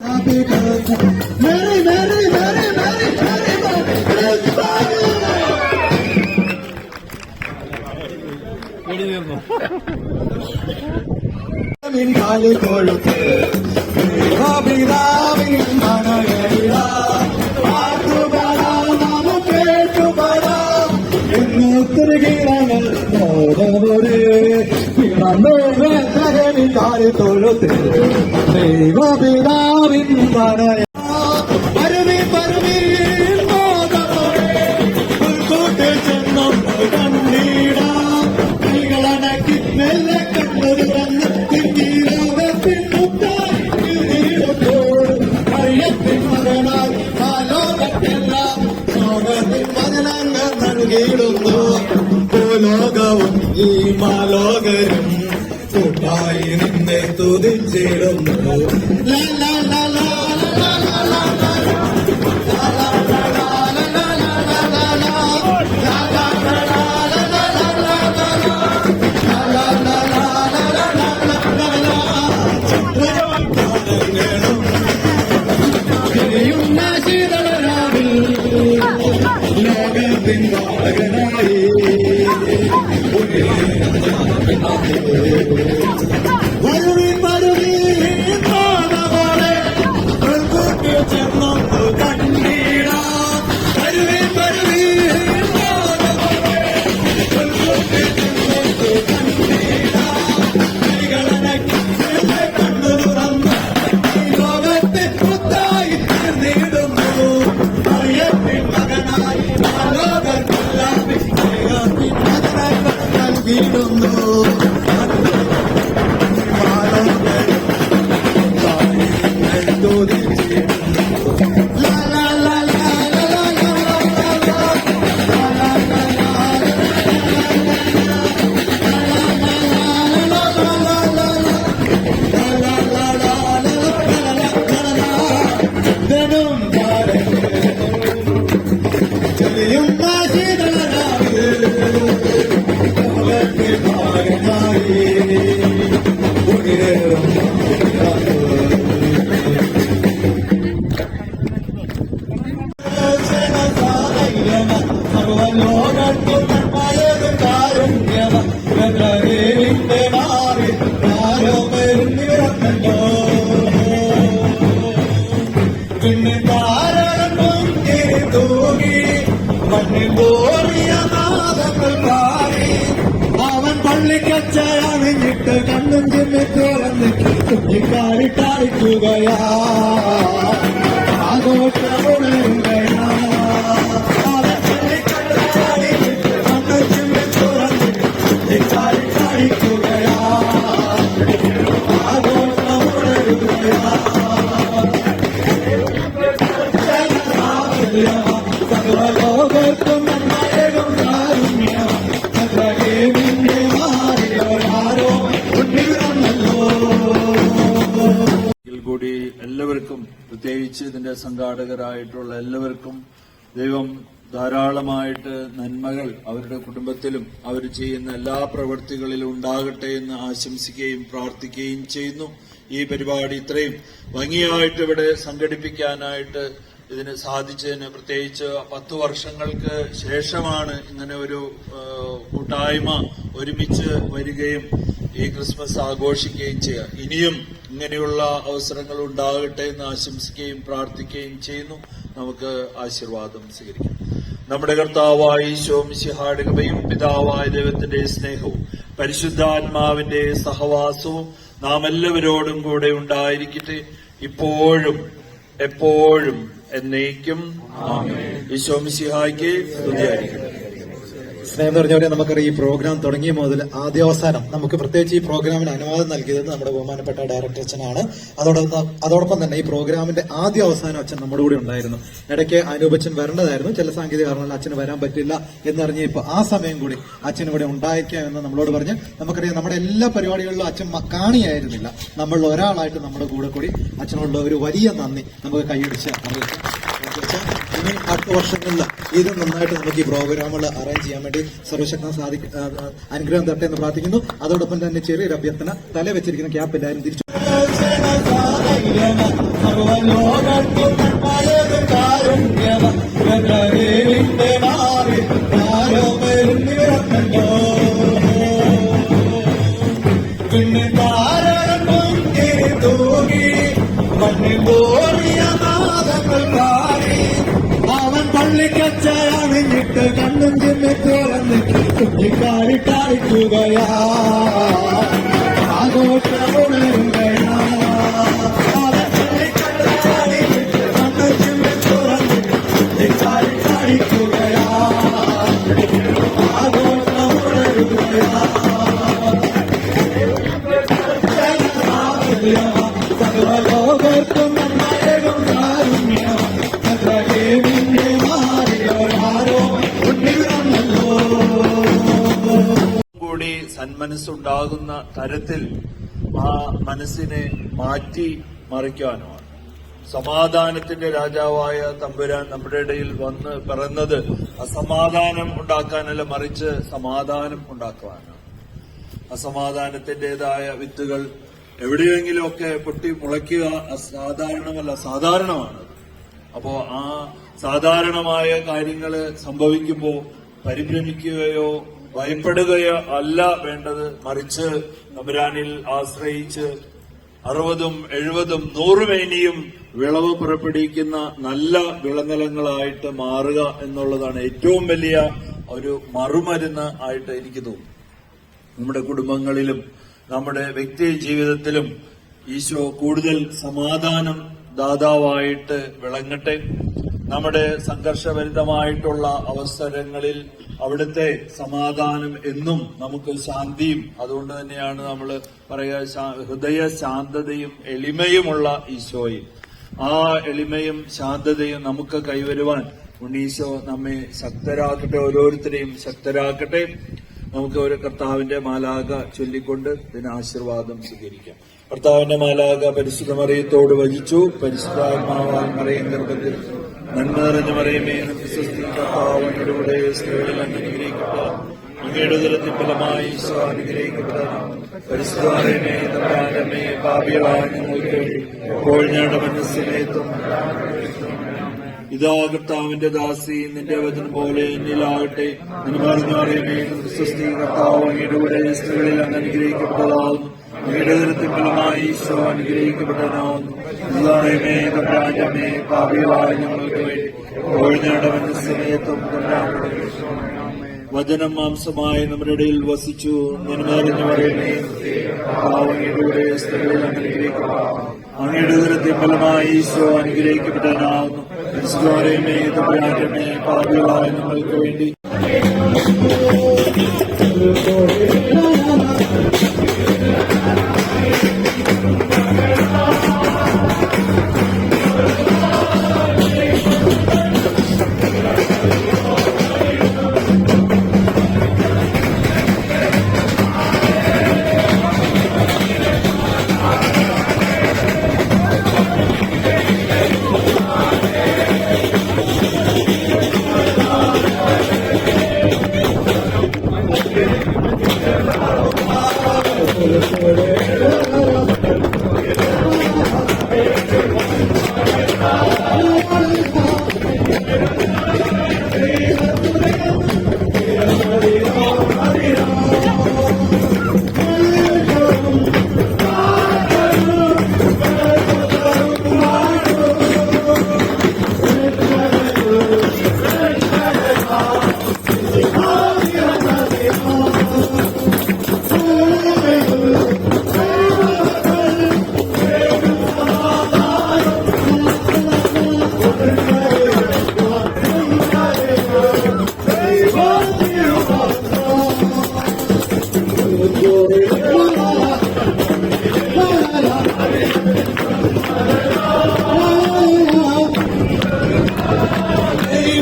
Happy birthday, Mary, Mary, Mary, Mary, Mary, Mary, ലോകവും ഈ മാലോകരും കൂട്ടായി നിന്നെ തുതിച്ചിടുന്നു. ലോകത്തിൻ നായകനായി വരുവിൻ വരുവിൻ പോലെ ചെന്നൊന്നു കണ്ടീടാം. വരുവിൻ വരുവിൻ കണ്ടു തുറന്ന് ലോകത്തെ മുത്തായി നേടുന്നു. അറിയത്തിൻ മകനായി ലോകത്തെല്ലാം നൽകിയിടുന്നു. അവൻ പള്ളിക്കച്ചയണിഞ്ഞിട്ട് കണ്ണും ചെമ്മി തുറന്ന് കുഞ്ഞിക്കാരിട്ടായിരിക്കുകയാ. ആഘോഷമുണരുകയാ. അവൻ പള്ളിക്കച്ചയണിഞ്ഞിട്ട് കണ്ണും ചെമ്മി തുറന്ന് കുഞ്ഞിക്കാരിട്ടായിരിക്കുകയാ. ആഘോഷമുണരുകയാ. സർവലോകർക്കും കൂടി എല്ലാവർക്കും, പ്രത്യേകിച്ച് ഇതിന്റെ സംഘാടകരായിട്ടുള്ള എല്ലാവർക്കും ദൈവം ധാരാളമായിട്ട് നന്മകൾ അവരുടെ കുടുംബത്തിലും അവർ ചെയ്യുന്ന എല്ലാ പ്രവൃത്തികളിലും ഉണ്ടാകട്ടെ എന്ന് ആശംസിക്കുകയും പ്രാർത്ഥിക്കുകയും ചെയ്യുന്നു. ഈ പരിപാടി ഇത്രയും ഭംഗിയായിട്ട് ഇവിടെ സംഘടിപ്പിക്കാനായിട്ട് ഇതിന് സാധിച്ചതിന്, പ്രത്യേകിച്ച് 10 വർഷങ്ങൾക്ക് ശേഷമാണ് ഇങ്ങനെ ഒരു കൂട്ടായ്മ ഒരുമിച്ച് വരികയും ഈ ക്രിസ്മസ് ആഘോഷിക്കുകയും ചെയ്യുക. ഇനിയും ഇങ്ങനെയുള്ള അവസരങ്ങൾ ഉണ്ടാകട്ടെ എന്ന് ആശംസിക്കുകയും പ്രാർത്ഥിക്കുകയും ചെയ്യുന്നു. നമുക്ക് ആശീർവാദം സ്വീകരിക്കാം. നമ്മുടെ കർത്താവായ ഈശോ മിശിഹായുടെ കൃപയും പിതാവായ ദൈവത്തിന്റെ സ്നേഹവും പരിശുദ്ധാത്മാവിന്റെ സഹവാസവും നാം എല്ലാവരോടും കൂടെ ഉണ്ടായിരിക്കട്ടെ, ഇപ്പോഴും എപ്പോഴും എന്നേക്കും. ഈശോ മിശിഹായ്ക്ക് സ്തുതിയായിരിക്കട്ടെ. സ്നേഹം നിറഞ്ഞവരെ, നമുക്കറിയാം ഈ പ്രോഗ്രാം തുടങ്ങിയ മുതൽ ആദ്യാവസാനം നമുക്ക് പ്രത്യേകിച്ച് ഈ പ്രോഗ്രാമിന് അനുവാദം നൽകിയത് നമ്മുടെ ബഹുമാനപ്പെട്ട ഡയറക്ടർ അച്ഛനാണ്. അതോടൊപ്പം തന്നെ ഈ പ്രോഗ്രാമിന്റെ ആദ്യ അവസാനം അച്ഛൻ നമ്മുടെ കൂടെ ഉണ്ടായിരുന്നു. ഇടയ്ക്ക് അനൂപച്ചൻ വരേണ്ടതായിരുന്നു, ചില സാങ്കേതിക കാരണങ്ങൾ അച്ഛന് വരാൻ പറ്റില്ല എന്നറിഞ്ഞപ്പോൾ ആ സമയം കൂടി അച്ഛൻ ഇവിടെ ഉണ്ടായിരിക്കാം എന്ന് നമ്മളോട് പറഞ്ഞ്, നമുക്കറിയാം നമ്മുടെ എല്ലാ പരിപാടികളിലും അച്ഛൻ കാണിയായിരുന്നില്ല, നമ്മളിൽ ഒരാളായിട്ട് നമ്മുടെ കൂടെ കൂടി അച്ഛനോടുള്ള ഒരു വലിയ നന്ദി നമുക്ക് കൈയടിച്ച് അറിയിക്കാം. ഇനി അടുത്ത വർഷങ്ങളിൽ ഇത് നന്നായിട്ട് നമുക്ക് ഈ പ്രോഗ്രാമുകൾ അറേഞ്ച് ചെയ്യാൻ വേണ്ടി സർവശക്തൻ അനുഗ്രഹം തട്ടെ എന്ന് പ്രാർത്ഥിക്കുന്നു. അതോടൊപ്പം തന്നെ ചെറിയൊരു അഭ്യർത്ഥന, തല വെച്ചിരിക്കുന്ന ക്യാപ്പ് എല്ലാവരും തിരിച്ചു സർവലോകർക്കും നന്മയേകും കാരുണ്യമ ദേവിന്റെ മാറി ആരോ പെരുന്നിറങ്ങോ പിന്നെ താരം പൊങ്കിരി തൂകി മണ്ണിൽ പോറിയ നാദങ്ങൾ പാടി അവൻ പള്ളിക്കച്ചയണിഞ്ഞിട്ട് കണ്ണും ചിമ്മി തുറന്ന് കുഞ്ഞിക്കാരിട്ടായിരിക്കുകയാ ആഘോഷമുണരുകയാ അവൻ പള്ളിക്കച്ചയണിഞ്ഞിട്ട് കണ്ണും ചിമ്മി തുറന്ന് കുഞ്ഞിക്കാരിട്ടായിരിക്കുകയാ ആഘോഷമുണരുകയാ സർവലോകർക്കും നന്മയേകും കാരുണ്യം ദേവിന്റെ മാറിയോരാരോ ഉണ്ണിവിടന്നല്ലോ. കൂടി സന്മനസ്സുണ്ടാകുന്ന തരത്തിൽ ആ മനസ്സിനെ മാറ്റി മറിക്കാനുമാണ്. സമാധാനത്തിന്റെ രാജാവായ തമ്പുരാൻ നമ്മുടെ ഇടയിൽ വന്ന് പിറന്നത് അസമാധാനം ഉണ്ടാക്കാനല്ല, മറിച്ച് സമാധാനം ഉണ്ടാക്കുവാനാണ്. അസമാധാനത്തിന്റേതായ വിത്തുകൾ എവിടെയെങ്കിലുമൊക്കെ പൊട്ടി മുളയ്ക്കുക അസാധാരണമല്ല, സാധാരണമാണ്. അപ്പോ ആ സാധാരണമായ കാര്യങ്ങൾ സംഭവിക്കുമ്പോൾ പരിഭ്രമിക്കുകയോ ഭയപ്പെടുകയോ അല്ല വേണ്ടത്, മറിച്ച് തമ്പുരാനിൽ ആശ്രയിച്ച് 60, 70, 100 മേനിയും വിളവ് പുറപ്പെടുവിക്കുന്ന നല്ല വിളനിലങ്ങളായിട്ട് മാറുക എന്നുള്ളതാണ് ഏറ്റവും വലിയ ഒരു മറുമരുന്ന് ആയിട്ട് എനിക്ക് തോന്നുന്നു. നമ്മുടെ കുടുംബങ്ങളിലും നമ്മുടെ വ്യക്തി ജീവിതത്തിലും ഈശോ കൂടുതൽ സമാധാനം ദാതാവായിട്ട് വിളങ്ങട്ടെ. നമ്മുടെ സംഘർഷഭരിതമായിട്ടുള്ള അവസരങ്ങളിൽ അവിടുത്തെ സമാധാനം എന്നും നമുക്ക് ശാന്തിയും, അതുകൊണ്ട് തന്നെയാണ് നമ്മൾ പറയുക ഹൃദയ ശാന്തതയും എളിമയുമുള്ള ഈശോയും. ആ എളിമയും ശാന്തതയും നമുക്ക് കൈവരുവാൻ ഉണ്ണീശോ നമ്മെ ശക്തരാക്കട്ടെ, ഓരോരുത്തരെയും ശക്തരാക്കട്ടെ. നമുക്ക് ഒരു കർത്താവിന്റെ മാലാക ചൊല്ലിക്കൊണ്ട് ഇതിന് ആശീർവാദം സ്വീകരിക്കാം. കർത്താവിന്റെ മാലാക പരിശുദ്ധ മറിയത്തോട് വചിച്ചു. പരിശുദ്ധാത്മാവാൻ മറിയം ഗർഭത്തിൽ നന്മ നിറഞ്ഞ മറിയമേ, കർത്താവിനോടുകൂടെ സ്ത്രീകളിൽ അനുഗ്രഹിക്കപ്പെട്ട അങ്ങയുടെ ഉദരത്തിൻ ഫലമായി ഈശോ അനുഗ്രഹിക്കപ്പെട്ടതാണ്. പരിശുദ്ധ മറിയമേ, തമ്പുരാന്റമ്മേ, പാപികളായ ഞങ്ങൾക്ക് വേണ്ടി ഇപ്പോൾ ഞങ്ങളുടെ മനസ്സിലേത്തും ഇതാ കർത്താവിന്റെ ദാസി, നിന്റെ വചനം പോലെ എന്നിലാകട്ടെ. എന്ന് പറഞ്ഞറിയമേ, ക്രിസ്തുസ്തി കർത്താവ് അങ്ങയുടെ കൂടെ സ്ത്രീകളിൽ അങ്ങ് അനുഗ്രഹിക്കപ്പെട്ടതാകുന്നു. അങ്ങയുടെ ഉദരത്തിൻ ഫലമായി ഈശോ അനുഗ്രഹിക്കപ്പെട്ടതാകുന്നു. ഇതാണമേ തമ്പുരാന്റമ്മേ, പാപികളായ ഞങ്ങൾക്ക് വേണ്ടി ഇപ്പോൾ ഞങ്ങളുടെ മനസ്സിലേത്തും വചനം മാംസമായി നമ്മുടെ ഇടയിൽ വസിച്ചു. നിറഞ്ഞു പറയുന്നേ, കർത്താവ് അങ്ങയുടെ കൂടെ സ്ത്രീകളിൽ അങ്ങ് അനുഗ്രഹിക്കപ്പെട്ടതാകുന്നു. അങ്ങയുടെ ഉദരത്തിൻ ഫലമായി ഈശോ അനുഗ്രഹിക്കപ്പെട്ടതാകുന്നു. പരിശുദ്ധമേ തമ്പുരാന്റമ്മേ, പാപികളായ ഞങ്ങൾക്ക് വേണ്ടി Hey,